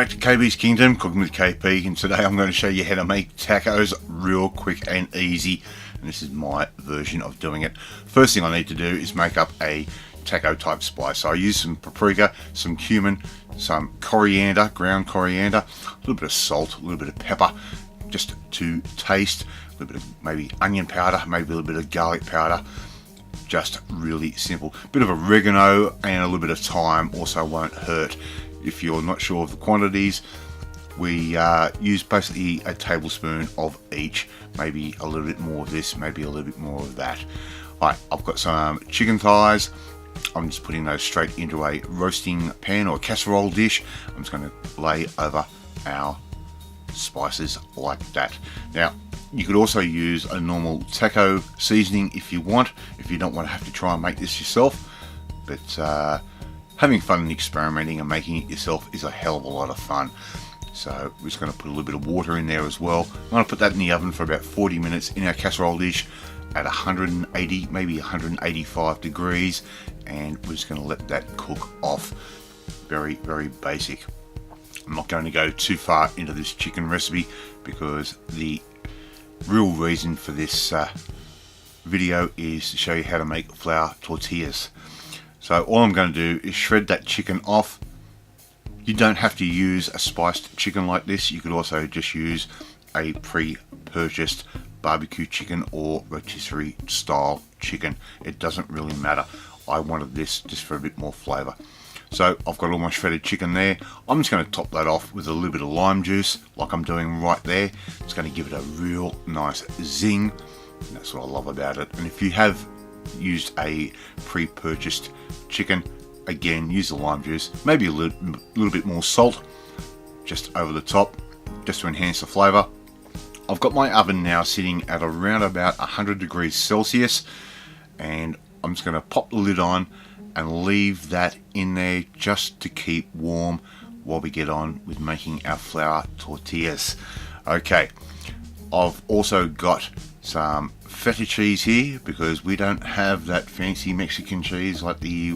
back to KB's Kingdom, Cooking with KP, and today I'm going to show you how to make tacos real quick and easy. And this is my version of doing it. First thing I need to do is make up a taco type spice. So I use some paprika, some cumin, some coriander, ground coriander, a little bit of salt, a little bit of pepper, just to taste, a little bit of maybe onion powder, maybe a little bit of garlic powder. Just really simple. Bit of oregano and a little bit of thyme also won't hurt. If you're not sure of the quantities, we use basically a tablespoon of each, maybe a little bit more of this, maybe a little bit more of that. Alright, I've got some chicken thighs. I'm just putting those straight into a roasting pan or casserole dish. I'm just going to lay over our spices like that. Now, you could also use a normal taco seasoning if you want, if you don't want to have to try and make this yourself. But having fun and experimenting and making it yourself is a hell of a lot of fun. So we're just going to put a little bit of water in there as well. I'm going to put that in the oven for about 40 minutes in our casserole dish at 180, maybe 185 degrees, and we're just going to let that cook off. Very, very basic. I'm not going to go too far into this chicken recipe because the real reason for this video is to show you how to make flour tortillas. So all I'm going to do is shred that chicken off. You don't have to use a spiced chicken like this. You could also just use a pre-purchased barbecue chicken or rotisserie style chicken. It doesn't really matter. I wanted this just for a bit more flavour. So I've got all my shredded chicken there. I'm just going to top that off with a little bit of lime juice like I'm doing right there. It's going to give it a real nice zing. And that's what I love about it. And if you have used a pre-purchased chicken, again, use the lime juice. Maybe a little bit more salt just over the top just to enhance the flavour. I've got my oven now sitting at around about 100 degrees Celsius, and I'm just going to pop the lid on and leave that in there just to keep warm while we get on with making our flour tortillas. Okay, I've also got some feta cheese here because we don't have that fancy Mexican cheese like the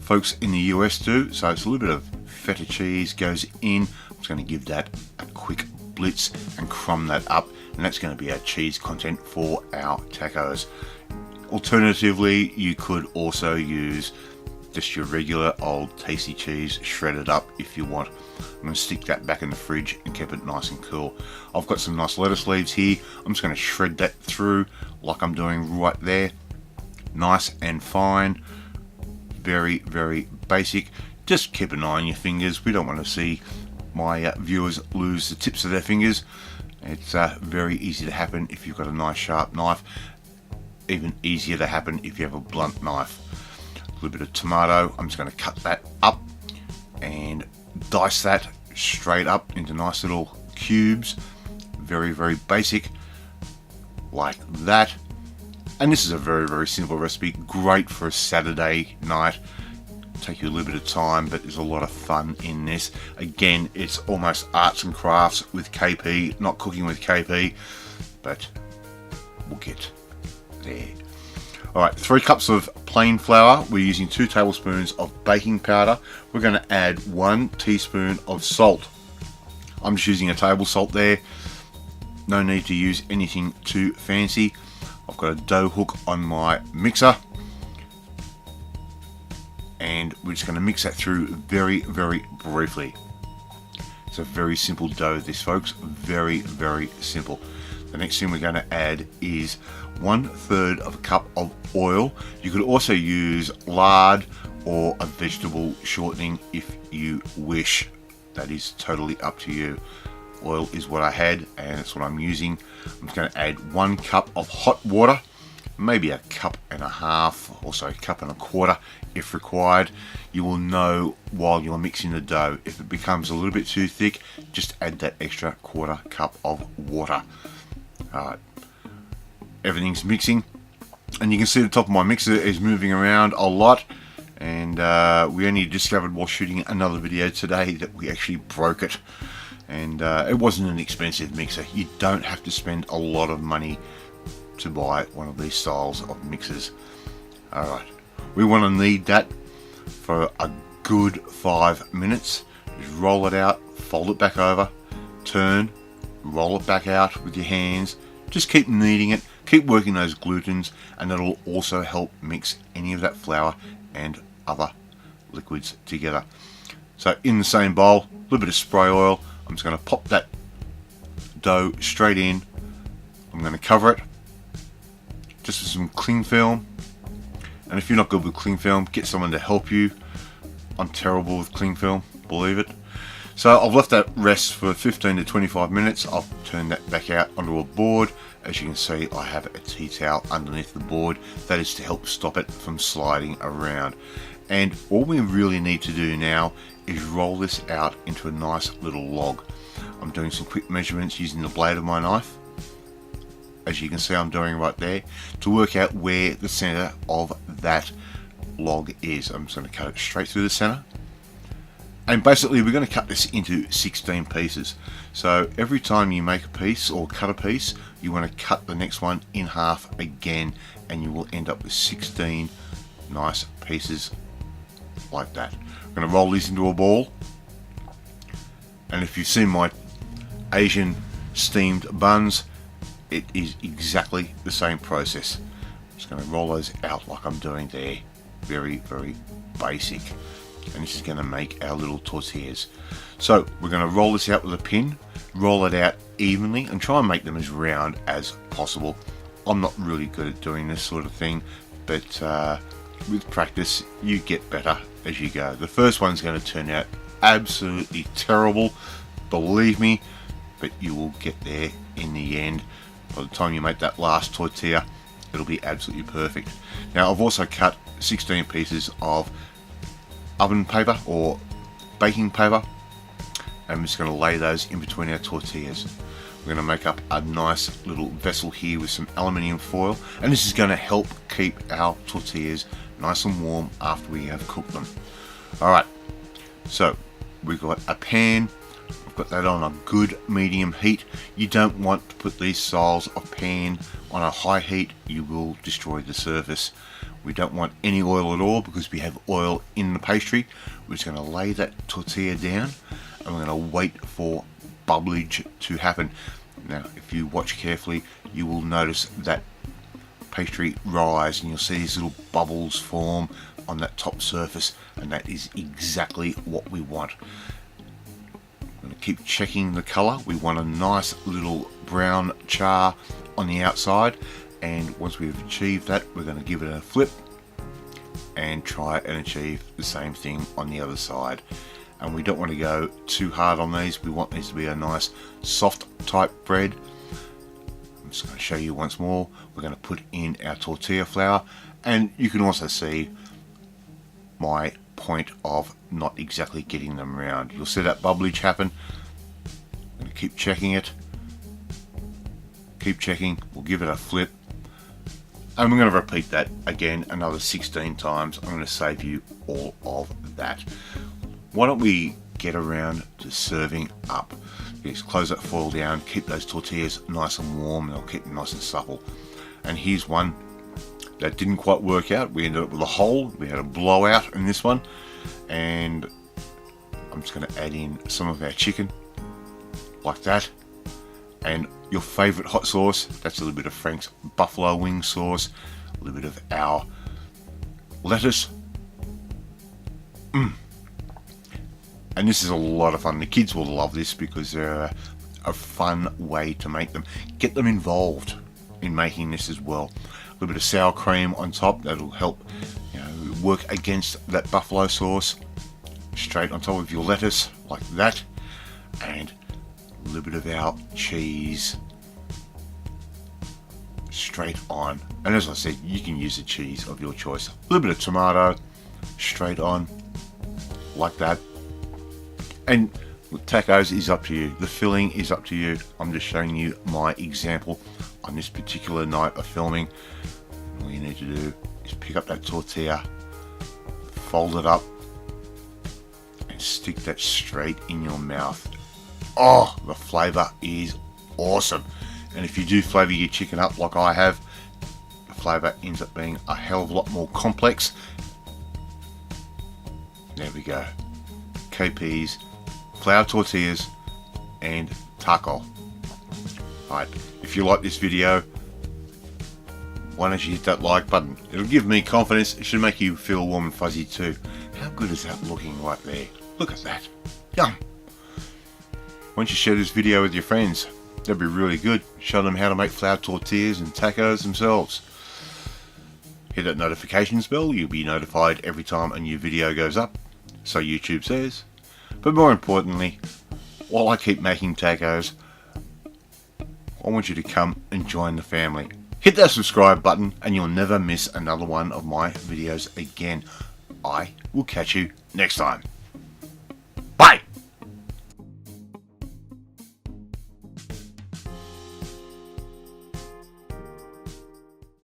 folks in the US do. So it's a little bit of feta cheese goes in. I'm just going to give that a quick blitz and crumb that up, and that's going to be our cheese content for our tacos. Alternatively, you could also use just your regular old tasty cheese shredded up if you want. I'm going to stick that back in the fridge and keep it nice and cool. I've got some nice lettuce leaves here. I'm just going to shred that through like I'm doing right there. Nice and fine. Very, very basic. Just keep an eye on your fingers. We don't want to see my viewers lose the tips of their fingers. It's very easy to happen if you've got a nice sharp knife. Even easier to happen if you have a blunt knife. A little bit of tomato. I'm just going to cut that up and dice that straight up into nice little cubes. Very, very basic, like that. And this is a very, very simple recipe. Great for a Saturday night. Take you a little bit of time, but there's a lot of fun in this. Again, it's almost arts and crafts with KP, not cooking with KP, but we'll get there. Alright, 3 cups of plain flour. We're using 2 tablespoons of baking powder. We're going to add 1 teaspoon of salt. I'm just using a table salt there. No need to use anything too fancy. I've got a dough hook on my mixer, and we're just going to mix that through very, very briefly. It's a very simple dough, this, folks. Very, very simple. The next thing we're going to add is 1/3 of a cup of oil. You could also use lard or a vegetable shortening if you wish. That is totally up to you. Oil is what I had, and that's what I'm using. I'm just going to add 1 cup of hot water, maybe a cup and a half, also a cup and a quarter if required. You will know while you're mixing the dough. If it becomes a little bit too thick, just add that extra 1/4 cup of water. Alright, everything's mixing, and you can see the top of my mixer is moving around a lot, and we only discovered while shooting another video today that we actually broke it. And it wasn't an expensive mixer. You don't have to spend a lot of money to buy one of these styles of mixers. Alright, we want to knead that for a good 5 minutes. Just roll it out, fold it back over, turn, roll it back out with your hands. Just keep kneading it, keep working those glutens, and that'll also help mix any of that flour and other liquids together. So in the same bowl, a little bit of spray oil. I'm just going to pop that dough straight in. I'm going to cover it just with some cling film. And if you're not good with cling film, get someone to help you. I'm terrible with cling film, believe it. So I've left that rest for 15 to 25 minutes. I'll turn that back out onto a board. As you can see, I have a tea towel underneath the board. That is to help stop it from sliding around. And all we really need to do now is roll this out into a nice little log. I'm doing some quick measurements using the blade of my knife, as you can see I'm doing right there, to work out where the center of that log is. I'm just going to cut it straight through the center. And basically we're going to cut this into 16 pieces. So every time you make a piece or cut a piece, you want to cut the next one in half again, and you will end up with 16 nice pieces like that. I'm going to roll these into a ball. And if you've seen my Asian steamed buns, it is exactly the same process. I'm just going to roll those out like I'm doing there. Very, very basic. And this is going to make our little tortillas. So we're going to roll this out with a pin, roll it out evenly, and try and make them as round as possible. I'm not really good at doing this sort of thing, but with practice you get better as you go. The first one's going to turn out absolutely terrible, believe me, but you will get there in the end. By the time you make that last tortilla, it'll be absolutely perfect. Now I've also cut 16 pieces of oven paper or baking paper. I'm just going to lay those in between our tortillas. We're going to make up a nice little vessel here with some aluminium foil, and this is going to help keep our tortillas nice and warm after we have cooked them. Alright, so we've got a pan. We've got that on a good medium heat. You don't want to put these styles of pan on a high heat, you will destroy the surface. We don't want any oil at all because we have oil in the pastry. We're just going to lay that tortilla down and we're going to wait for bubblage to happen. Now if you watch carefully, you will notice that pastry rise and you'll see these little bubbles form on that top surface, and that is exactly what we want. I'm going to keep checking the color. We want a nice little brown char on the outside, and once we've achieved that, we're going to give it a flip and try and achieve the same thing on the other side. And we don't want to go too hard on these. We want these to be a nice soft type bread. I'm just going to show you once more. We're going to put in our tortilla flour, and you can also see my point of not exactly getting them round. You'll see that bubblage happen. I'm going to keep checking it. Keep checking. We'll give it a flip. And we're going to repeat that again another 16 times. I'm going to save you all of that. Why don't we get around to serving up? Just close that foil down, keep those tortillas nice and warm, and they'll keep them nice and supple. And here's one that didn't quite work out. We ended up with a hole. We had a blowout in this one. And I'm just going to add in some of our chicken like that. And your favorite hot sauce, that's a little bit of Frank's buffalo wing sauce, a little bit of our lettuce. And this is a lot of fun. The kids will love this because they're a fun way to make them. Get them involved in making this as well. A little bit of sour cream on top, that'll help, you know, work against that buffalo sauce. Straight on top of your lettuce like that, and a little bit of our cheese straight on. And as I said, you can use the cheese of your choice. A little bit of tomato straight on like that. And tacos is up to you. The filling is up to you. I'm just showing you my example on this particular night of filming. All you need to do is pick up that tortilla, fold it up, and stick that straight in your mouth. Oh, the flavour is awesome. And if you do flavour your chicken up like I have, the flavour ends up being a hell of a lot more complex. There we go. KP's flour tortillas, and taco. Alright, if you like this video, why don't you hit that like button? It'll give me confidence. It should make you feel warm and fuzzy too. How good is that looking right there? Look at that. Yum! Why don't you share this video with your friends? That'd be really good. Show them how to make flour tortillas and tacos themselves. Hit that notifications bell. You'll be notified every time a new video goes up. So YouTube says. But more importantly, while I keep making tacos, I want you to come and join the family. Hit that subscribe button and you'll never miss another one of my videos again. I will catch you next time.